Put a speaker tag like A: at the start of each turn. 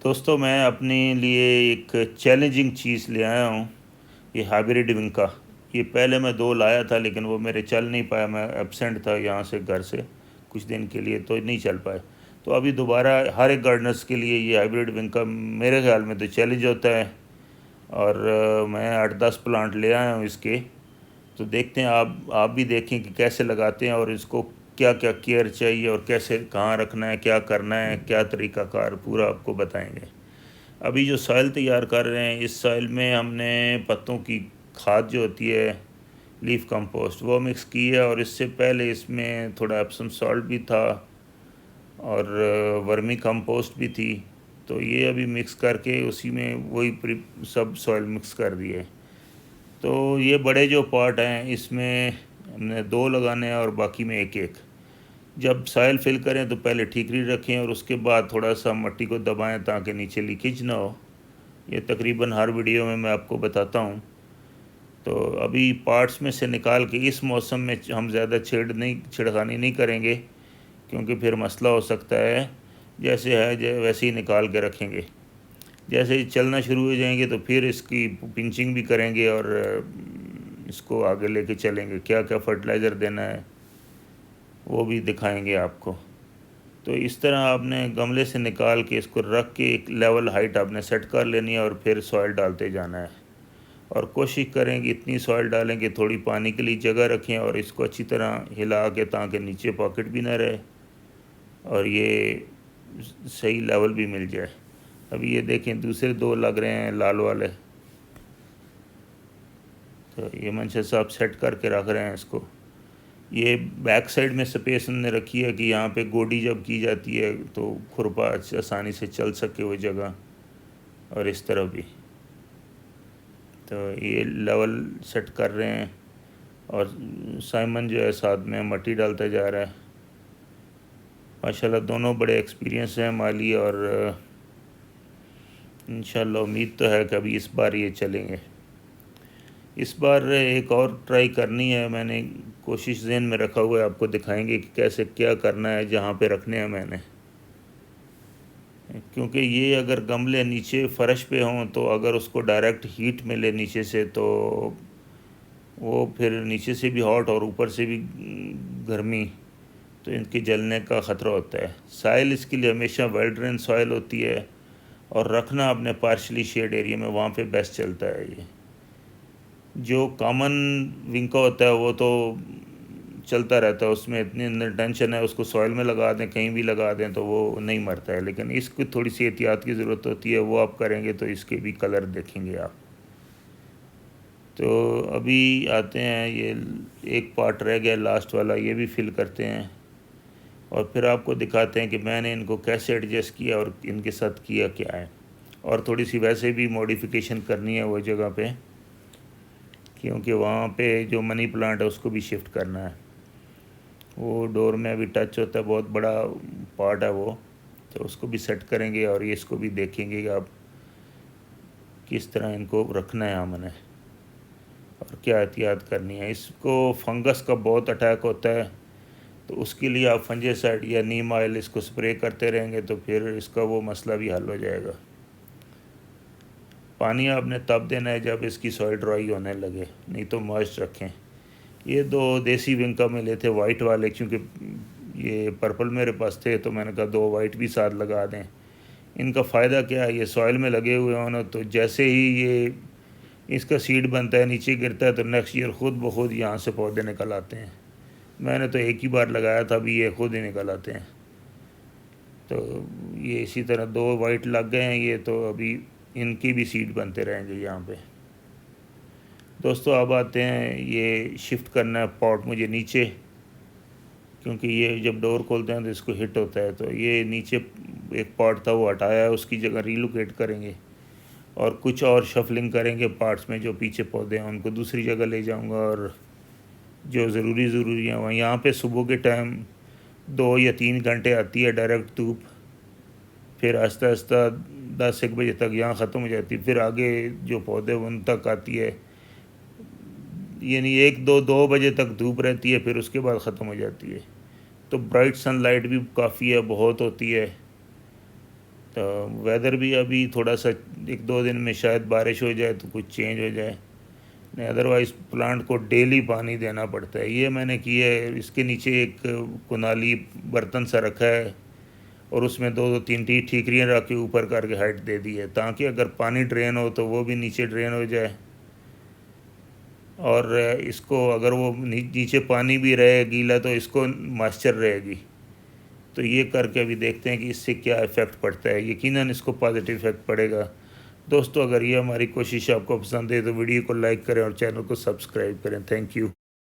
A: दोस्तों, मैं अपने लिए एक चैलेंजिंग चीज़ ले आया हूँ। ये हाइब्रिड विंका। ये पहले मैं 2 लाया था, लेकिन वो मेरे चल नहीं पाया। मैं एब्सेंट था यहाँ से, घर से कुछ दिन के लिए, तो नहीं चल पाए। तो अभी दोबारा हर एक गार्डनर्स के लिए ये हाइब्रिड विंका मेरे ख्याल में तो चैलेंज होता है। और मैं 8-10 प्लांट ले आया हूँ इसके। तो देखते हैं, आप भी देखें कि कैसे लगाते हैं और इसको क्या क्या केयर चाहिए और कैसे कहाँ रखना है, क्या करना है, क्या तरीक़ाकार पूरा आपको बताएंगे। अभी जो सॉइल तैयार कर रहे हैं, इस सॉइल में हमने पत्तों की खाद जो होती है, लीफ कंपोस्ट, वो मिक्स की है। और इससे पहले इसमें थोड़ा एप्सम सॉल्ट भी था और वर्मी कंपोस्ट भी थी। तो ये अभी मिक्स करके उसी में वही सब सॉइल मिक्स कर दिए। तो ये बड़े जो पॉट हैं, इसमें हमने 2 लगाने हैं और बाकी में एक एक। जब सॉइल फिल करें तो पहले ठीकरी रखें और उसके बाद थोड़ा सा मिट्टी को दबाएं ताकि नीचे लीकेज ना हो। ये तकरीबन हर वीडियो में मैं आपको बताता हूँ। तो अभी पार्ट्स में से निकाल के इस मौसम में हम ज़्यादा छिड़खानी नहीं करेंगे, क्योंकि फिर मसला हो सकता है। जैसे है वैसे ही निकाल के रखेंगे। जैसे ही चलना शुरू हो जाएंगे तो फिर इसकी पिंचिंग भी करेंगे और इसको आगे लेके चलेंगे। क्या क्या फर्टिलाइज़र देना है वो भी दिखाएंगे आपको। तो इस तरह आपने गमले से निकाल के इसको रख के एक लेवल हाइट आपने सेट कर लेनी है और फिर सॉइल डालते जाना है। और कोशिश करें कि इतनी सॉइल डालें कि थोड़ी पानी के लिए जगह रखें और इसको अच्छी तरह हिला के, ताकि नीचे पॉकेट भी ना रहे और ये सही लेवल भी मिल जाए। अभी ये देखें, दूसरे 2 लग रहे हैं लाल वाले। तो ये मंशा साहब सेट करके रख रहे हैं इसको। ये बैक साइड में स्पेस उन्होंने रखी है कि यहाँ पे गोडी जब की जाती है तो खुरपा आसानी से चल सके वो जगह, और इस तरह भी। तो ये लेवल सेट कर रहे हैं और साइमन जो है साथ में मट्टी डालता जा रहा है। माशाल्लाह दोनों बड़े एक्सपीरियंस हैं, माली, और इंशाल्लाह उम्मीद तो है कि अभी इस बार ये चलेंगे। इस बार एक और ट्राई करनी है मैंने, कोशिश ज़हन में रखा हुआ है। आपको दिखाएंगे कि कैसे क्या करना है, जहाँ पे रखने हैं मैंने। क्योंकि ये अगर गमले नीचे फ़र्श पे हों तो अगर उसको डायरेक्ट हीट मिले नीचे से, तो वो फिर नीचे से भी हॉट और ऊपर से भी गर्मी, तो इनके जलने का ख़तरा होता है। साइल इसके लिए हमेशा वेल ड्रेन सॉइल होती है, और रखना अपने पार्शली शेड एरिया में, वहाँ पे बेस्ट चलता है। ये जो कॉमन विंका होता है वो तो चलता रहता है, उसमें इतनी टेंशन है, उसको सॉइल में लगा दें, कहीं भी लगा दें तो वो नहीं मरता है। लेकिन इसकी थोड़ी सी एहतियात की ज़रूरत होती है, वो आप करेंगे तो इसके भी कलर देखेंगे आप। तो अभी आते हैं, ये एक पार्ट रह गया लास्ट वाला, ये भी फिल करते हैं और फिर आपको दिखाते हैं कि मैंने इनको कैसे एडजस्ट किया और इनके साथ किया क्या है। और थोड़ी सी वैसे भी मॉडिफिकेशन करनी है वो जगह पे, क्योंकि वहाँ पे जो मनी प्लांट है उसको भी शिफ्ट करना है। वो डोर में अभी टच होता है, बहुत बड़ा पार्ट है वो, तो उसको भी सेट करेंगे और ये इसको भी देखेंगे कि आप किस तरह इनको रखना है हमने और क्या एहतियात करनी है। इसको फंगस का बहुत अटैक होता है, तो उसके लिए आप फंजीसाइड या नीम ऑयल इसको स्प्रे करते रहेंगे तो फिर इसका वो मसला भी हल हो जाएगा। पानी आपने तब देना है जब इसकी सॉइल ड्राई होने लगे, नहीं तो मॉइस्ट रखें। ये 2 देसी विंका मिले थे वाइट वाले, क्योंकि ये पर्पल मेरे पास थे तो मैंने कहा 2 वाइट भी साथ लगा दें। इनका फ़ायदा क्या है, ये सॉइल में लगे हुए हों ना, तो जैसे ही ये इसका सीड बनता है, नीचे गिरता है, तो नेक्स्ट ईयर ख़ुद ब खुद यहाँ से पौधे निकल आते हैं। मैंने तो एक ही बार लगाया था, अभी ये खुद ही निकल आते हैं। तो ये इसी तरह 2 वाइट लग गए हैं ये, तो अभी इनकी भी सीड बनते रहेंगे यहाँ पे। दोस्तों, अब आते हैं, ये शिफ्ट करना है पॉट मुझे नीचे, क्योंकि ये जब डोर खोलते हैं तो इसको हिट होता है। तो ये नीचे एक पॉट था वो हटाया है, उसकी जगह रीलोकेट करेंगे और कुछ और शफलिंग करेंगे पार्ट्स में। जो पीछे पौधे हैं उनको दूसरी जगह ले जाऊंगा, और जो ज़रूरी है वहाँ, यहाँ पे सुबह के टाइम 2 या 3 घंटे आती है डायरेक्ट धूप, फिर आहिस्ता आहिस्ता 10-1 बजे तक यहाँ ख़त्म हो जाती है, फिर आगे जो पौधे उन तक आती है। यानी 1-2 बजे तक धूप रहती है, फिर उसके बाद ख़त्म हो जाती है। तो ब्राइट सनलाइट भी काफ़ी है, बहुत होती है। तो वेदर भी अभी थोड़ा सा 1-2 दिन में शायद बारिश हो जाए तो कुछ चेंज हो जाए, नहीं अदरवाइज़ प्लांट को डेली पानी देना पड़ता है। ये मैंने किया है। इसके नीचे एक कुनाली बर्तन सा रखा है और उसमें 2-2 3 ठीकरियाँ रख के ऊपर करके हाइट दे दी है, ताकि अगर पानी ड्रेन हो तो वो भी नीचे ड्रेन हो जाए, और इसको अगर वो नीचे पानी भी रहे गीला तो इसको मॉइस्चर रहेगी। तो ये करके अभी देखते हैं कि इससे क्या इफ़ेक्ट पड़ता है। यकीनन इसको पॉजिटिव इफ़ेक्ट पड़ेगा। दोस्तों, अगर ये हमारी कोशिश आपको पसंद है तो वीडियो को लाइक करें और चैनल को सब्सक्राइब करें। Thank you.